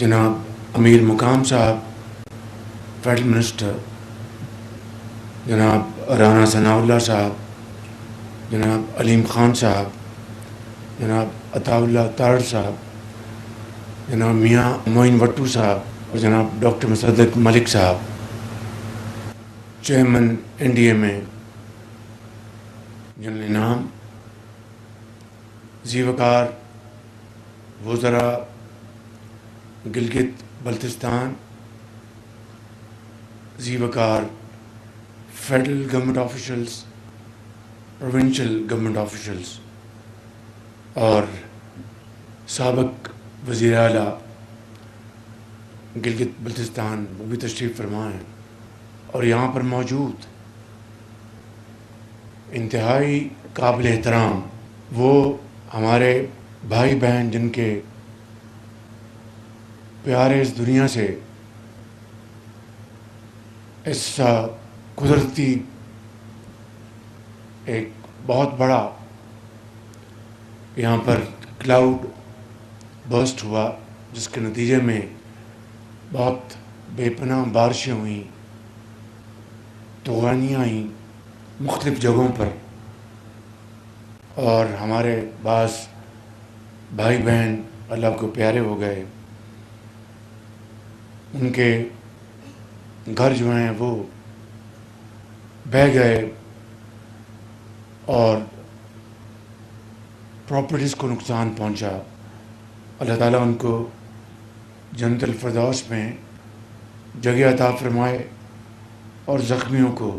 جناب امیر مقام صاحب فیڈرل منسٹر، جناب رانا ثناء اللہ صاحب، جناب علیم خان صاحب، جناب عطا اللہ تارڑ صاحب، جناب میاں معین وٹو صاحب اور جناب ڈاکٹر مصدق ملک صاحب، چیئرمین این ڈی اے میں جنرل انعام، ذی وقار وزراء گلگت بلتستان، ذی وقار federal government officials, provincial government officials اور سابق وزیر اعلیٰ گلگت بلتستان وہ بھی تشریف فرما ہیں اور یہاں پر موجود انتہائی قابل احترام وہ ہمارے بھائی بہن جن کے پیارے اس دنیا سے اس قدرتی ایک بہت بڑا یہاں پر کلاؤڈ برسٹ ہوا، جس کے نتیجے میں بہت بے پناہ بارشیں ہوئیں، طوفانیاں آئیں مختلف جگہوں پر، اور ہمارے بعض بھائی بہن اللہ کو پیارے ہو گئے، ان کے گھر جو ہیں وہ بہہ گئے اور پراپرٹیز کو نقصان پہنچا۔ اللہ تعالیٰ ان کو جنت الفردوس میں جگہ عطا فرمائے اور زخمیوں کو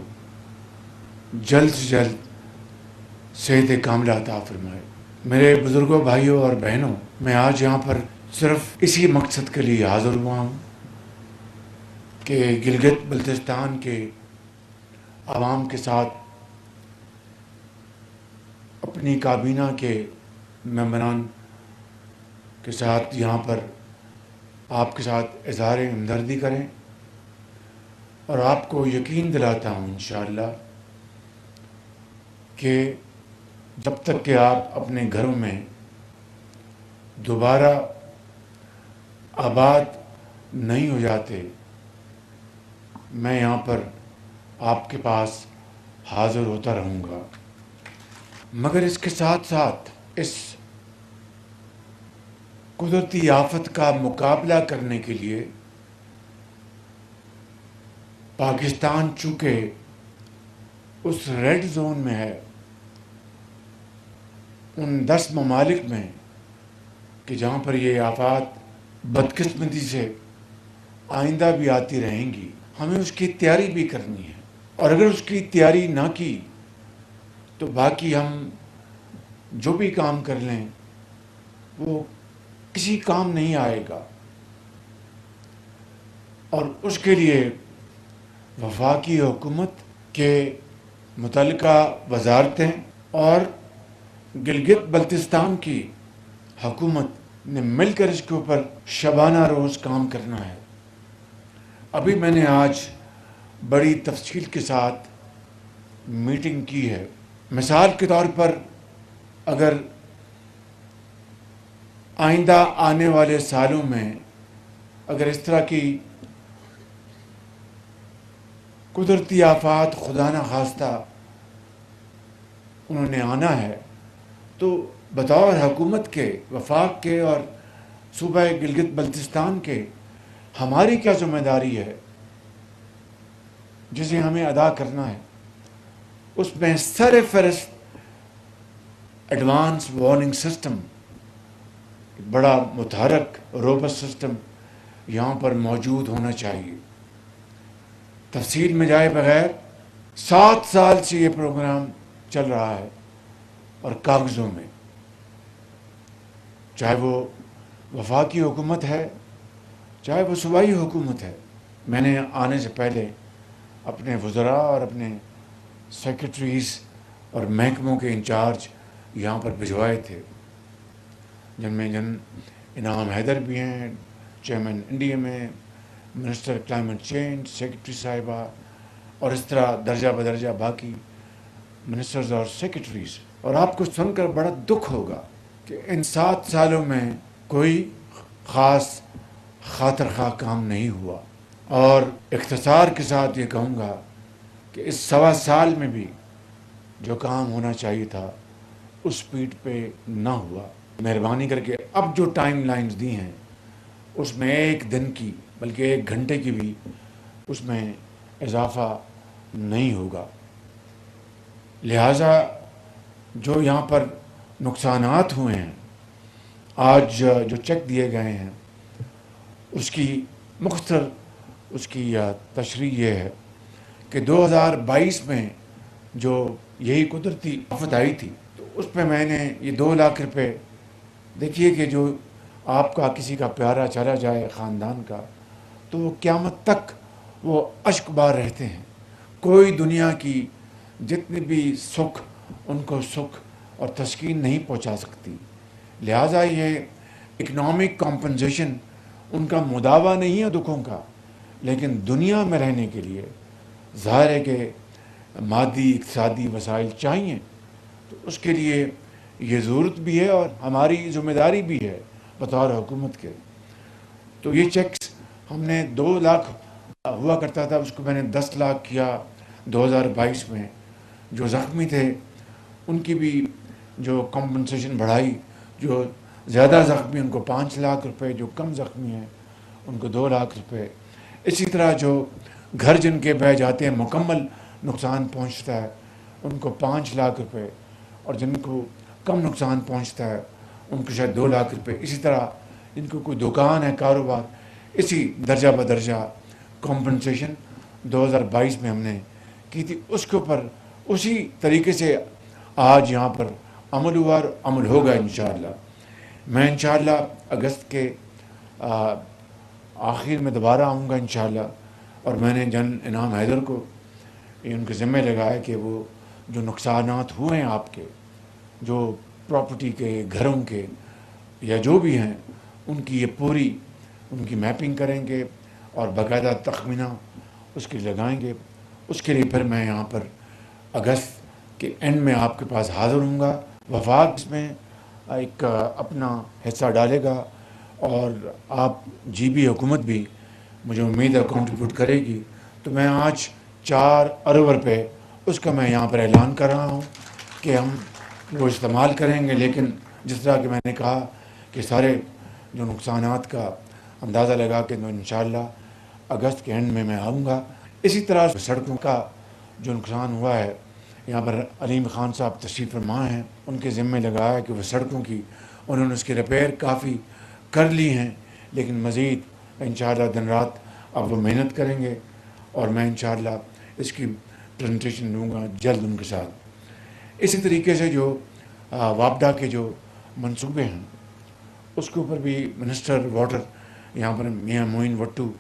جلد سے جلد صحت کاملہ عطا فرمائے۔ میرے بزرگوں، بھائیوں اور بہنوں، میں آج یہاں پر صرف اسی مقصد کے لیے حاضر ہوا ہوں کہ گلگت بلتستان کے عوام کے ساتھ، اپنی کابینہ کے ممبران کے ساتھ یہاں پر آپ کے ساتھ اظہار ہمدردی کریں، اور آپ کو یقین دلاتا ہوں انشاءاللہ کہ جب تک کہ آپ اپنے گھروں میں دوبارہ آباد نہیں ہو جاتے، میں یہاں پر آپ کے پاس حاضر ہوتا رہوں گا۔ مگر اس کے ساتھ ساتھ اس قدرتی آفت کا مقابلہ کرنے کے لیے پاکستان چونکہ اس ریڈ زون میں ہے، ان 10 ممالک میں کہ جہاں پر یہ آفات بدقسمتی سے آئندہ بھی آتی رہیں گی، ہمیں اس کی تیاری بھی کرنی ہے، اور اگر اس کی تیاری نہ کی تو باقی ہم جو بھی کام کر لیں وہ کسی کام نہیں آئے گا۔ اور اس کے لیے وفاقی حکومت کے متعلقہ وزارتیں اور گلگت بلتستان کی حکومت نے مل کر اس کے اوپر شبانہ روز کام کرنا ہے۔ ابھی میں نے آج بڑی تفصیل کے ساتھ میٹنگ کی ہے۔ مثال کے طور پر اگر آئندہ آنے والے سالوں میں اگر اس طرح کی قدرتی آفات خدا نخواستہ انہوں نے آنا ہے، تو بطور حکومت کے، وفاق کے اور صوبہ گلگت بلتستان کے ہماری کیا ذمہ داری ہے جسے ہمیں ادا کرنا ہے؟ اس میں سر فہرست ایڈوانس وارننگ سسٹم، بڑا متحرک روبس سسٹم یہاں پر موجود ہونا چاہیے۔ تفصیل میں جائے بغیر 7 سال سے یہ پروگرام چل رہا ہے، اور کاغذوں میں، چاہے وہ وفاقی حکومت ہے چاہے وہ صوبائی حکومت ہے۔ میں نے آنے سے پہلے اپنے وزراء اور اپنے سیکرٹریز اور محکموں کے انچارج یہاں پر بھجوائے تھے، جن میں انعام حیدر بھی ہیں، چیئرمین این ڈی اے میں، منسٹر کلائمیٹ چینج، سیکرٹری صاحبہ، اور اس طرح درجہ بدرجہ باقی منسٹرز اور سیکرٹریز۔ اور آپ کو سن کر بڑا دکھ ہوگا کہ ان 7 سالوں میں کوئی خاص خاطر خواہ کام نہیں ہوا، اور اختصار کے ساتھ یہ کہوں گا کہ اس 1.25 سال میں بھی جو کام ہونا چاہیے تھا اس سپیڈ پہ نہ ہوا۔ مہربانی کر کے اب جو ٹائم لائنز دی ہیں اس میں 1 دن کی بلکہ 1 گھنٹے کی بھی اس میں اضافہ نہیں ہوگا۔ لہٰذا جو یہاں پر نقصانات ہوئے ہیں، آج جو چیک دیے گئے ہیں، اس کی مختصر اس کی تشریح یہ ہے کہ 2022 میں جو یہی قدرتی آفت آئی تھی تو اس پہ میں نے یہ 2 لاکھ روپے، دیکھیے کہ جو آپ کا کسی کا پیارا چلا جائے خاندان کا تو وہ قیامت تک وہ اشک بار رہتے ہیں، کوئی دنیا کی جتنی بھی سکھ ان کو سکھ اور تسکین نہیں پہنچا سکتی۔ لہٰذا یہ اکنامک کمپنسیشن ان کا مداوع نہیں ہے دکھوں کا، لیکن دنیا میں رہنے کے لیے ظاہر ہے کہ مادی اقتصادی وسائل چاہیے، تو اس کے لیے یہ ضرورت بھی ہے اور ہماری ذمہ داری بھی ہے بطور حکومت کے۔ تو یہ چیکس ہم نے 2 لاکھ ہوا کرتا تھا، اس کو میں نے 10 لاکھ کیا 2022 میں۔ جو زخمی تھے ان کی بھی جو کمپنسیشن بڑھائی، جو زیادہ زخمی ان کو 5 لاکھ روپے، جو کم زخمی ہیں ان کو 2 لاکھ روپے۔ اسی طرح جو گھر جن کے بہ جاتے ہیں مکمل نقصان پہنچتا ہے ان کو 5 لاکھ روپے، اور جن کو کم نقصان پہنچتا ہے ان کو شاید 2 لاکھ روپے۔ اسی طرح ان کو کوئی دکان ہے، کاروبار، اسی درجہ بدرجہ کمپنسیشن 2022 میں ہم نے کی تھی۔ اس کے اوپر اسی طریقے سے آج یہاں پر عمل ہوا اور عمل ہوگا انشاءاللہ۔ میں انشاءاللہ اگست کے آخر میں دوبارہ آؤں گا انشاءاللہ، اور میں نے جنرل انعام حیدر کو یہ ان کے ذمہ لگایا کہ وہ جو نقصانات ہوئے ہیں آپ کے، جو پراپرٹی کے، گھروں کے یا جو بھی ہیں، ان کی یہ پوری ان کی میپنگ کریں گے اور باقاعدہ تخمینہ اس کے لگائیں گے۔ اس کے لیے پھر میں یہاں پر اگست کے اینڈ میں آپ کے پاس حاضر ہوں گا۔ وفاق اس میں ایک اپنا حصہ ڈالے گا، اور آپ جی بی حکومت بھی مجھے امید ہے کنٹریبیوٹ کرے گی۔ تو میں آج 4 ارب روپے اس کا میں یہاں پر اعلان کر رہا ہوں کہ ہم وہ استعمال کریں گے، لیکن جس طرح کہ میں نے کہا کہ سارے جو نقصانات کا اندازہ لگا کے انشاءاللہ اگست کے اینڈ میں آؤں گا۔ اسی طرح سڑکوں کا جو نقصان ہوا ہے، یہاں پر علیم خان صاحب تشریف فرما ہیں، ان کے ذمہ لگایا کہ وہ سڑکوں کی انہوں نے اس کی ریپیئر کافی کر لی ہیں، لیکن مزید انشاءاللہ دن رات اب وہ محنت کریں گے، اور میں انشاءاللہ اس کی پریزنٹیشن دوں گا جلد ان کے ساتھ۔ اسی طریقے سے جو وابڈا کے جو منصوبے ہیں اس کے اوپر بھی منسٹر واٹر یہاں پر میاں معین وٹو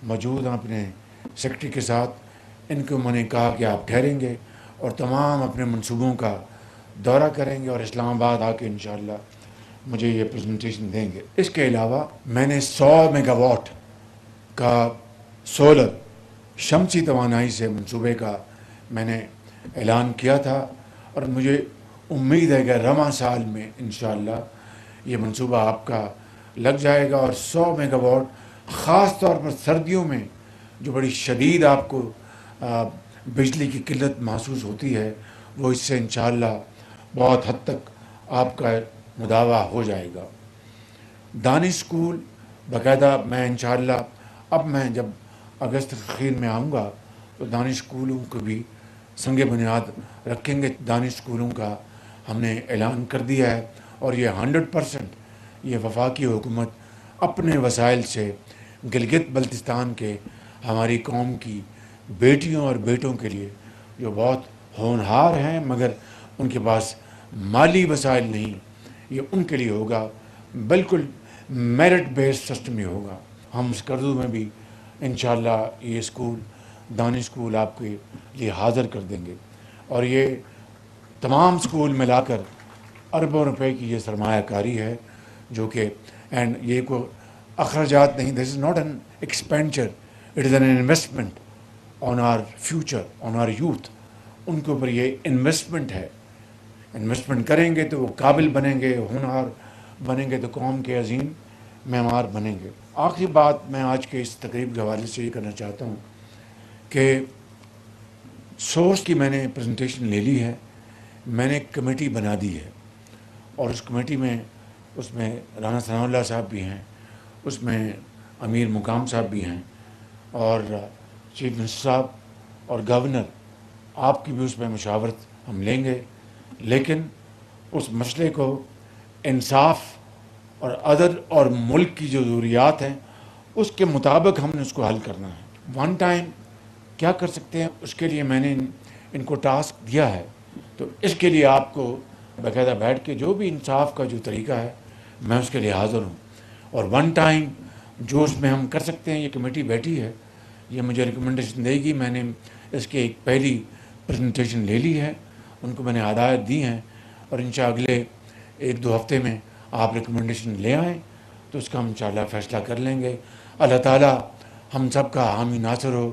موجود ہیں اپنے سیکرٹری کے ساتھ۔ ان کو میں نے کہا کہ آپ ٹھہریں گے اور تمام اپنے منصوبوں کا دورہ کریں گے اور اسلام آباد آ کے انشاءاللہ مجھے یہ پریزنٹیشن دیں گے۔ اس کے علاوہ میں نے 100 میگا واٹ کا سولر شمسی توانائی سے منصوبے کا میں نے اعلان کیا تھا، اور مجھے امید ہے کہ رواں سال میں انشاءاللہ یہ منصوبہ آپ کا لگ جائے گا، اور 100 میگا واٹ خاص طور پر سردیوں میں جو بڑی شدید آپ کو بجلی کی قلت محسوس ہوتی ہے، وہ اس سے انشاءاللہ بہت حد تک آپ کا مداوع ہو جائے گا۔ دانش اسکول باقاعدہ میں انشاءاللہ اب میں جب اگست کے اخیر میں آؤں گا تو دانش اسکولوں کو بھی سنگ بنیاد رکھیں گے۔ دانش اسکولوں کا ہم نے اعلان کر دیا ہے، اور یہ 100% یہ وفاقی حکومت اپنے وسائل سے گلگت بلتستان کے ہماری قوم کی بیٹیوں اور بیٹوں کے لیے جو بہت ہونہار ہیں مگر ان کے پاس مالی وسائل نہیں، یہ ان کے لیے ہوگا، بالکل میرٹ بیس سسٹم ہی ہوگا۔ ہم اسکردو میں بھی انشاءاللہ یہ اسکول دانش اسکول آپ کے لیے حاضر کر دیں گے، اور یہ تمام اسکول ملا کر اربوں روپے کی یہ سرمایہ کاری ہے، جو کہ اینڈ یہ کوئی اخراجات نہیں، this is not an expenditure, it is an investment on our future, on our youth. ان کے اوپر یہ انویسٹمنٹ ہے، انویسٹمنٹ کریں گے تو وہ قابل بنیں گے، ہونہار بنیں گے تو قوم کے عظیم معمار بنیں گے۔ آخری بات میں آج کے اس تقریب کے حوالے سے یہ کرنا چاہتا ہوں کہ سورس کی میں نے پریزنٹیشن لے لی ہے، میں نے ایک کمیٹی بنا دی ہے، اور اس کمیٹی میں اس میں رانا ثناء اللہ صاحب بھی ہیں، اس میں امیر مقام صاحب بھی ہیں، اور چیف منسٹر صاحب اور گورنر، آپ کی بھی اس میں مشاورت ہم لیں گے، لیکن اس مسئلے کو انصاف اور عدل اور ملک کی جو ضروریات ہیں اس کے مطابق ہم نے اس کو حل کرنا ہے۔ ون ٹائم کیا کر سکتے ہیں، اس کے لیے میں نے ان کو ٹاسک دیا ہے، تو اس کے لیے آپ کو باقاعدہ بیٹھ کے جو بھی انصاف کا جو طریقہ ہے میں اس کے لیے حاضر ہوں، اور ون ٹائم جو اس میں ہم کر سکتے ہیں، یہ کمیٹی بیٹھی ہے، یہ مجھے ریکمنڈیشن دے گی، میں نے اس کی ایک پہلی پریزنٹیشن لے لی ہے، ان کو میں نے ہدایت دی ہیں، اور انشاءاللہ اگلے 1-2 ہفتے میں آپ ریکمنڈیشن لے آئیں تو اس کا ہم انشاءاللہ فیصلہ کر لیں گے۔ اللہ تعالیٰ ہم سب کا حامی ناصر ہو۔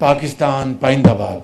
پاکستان پائندہ باد۔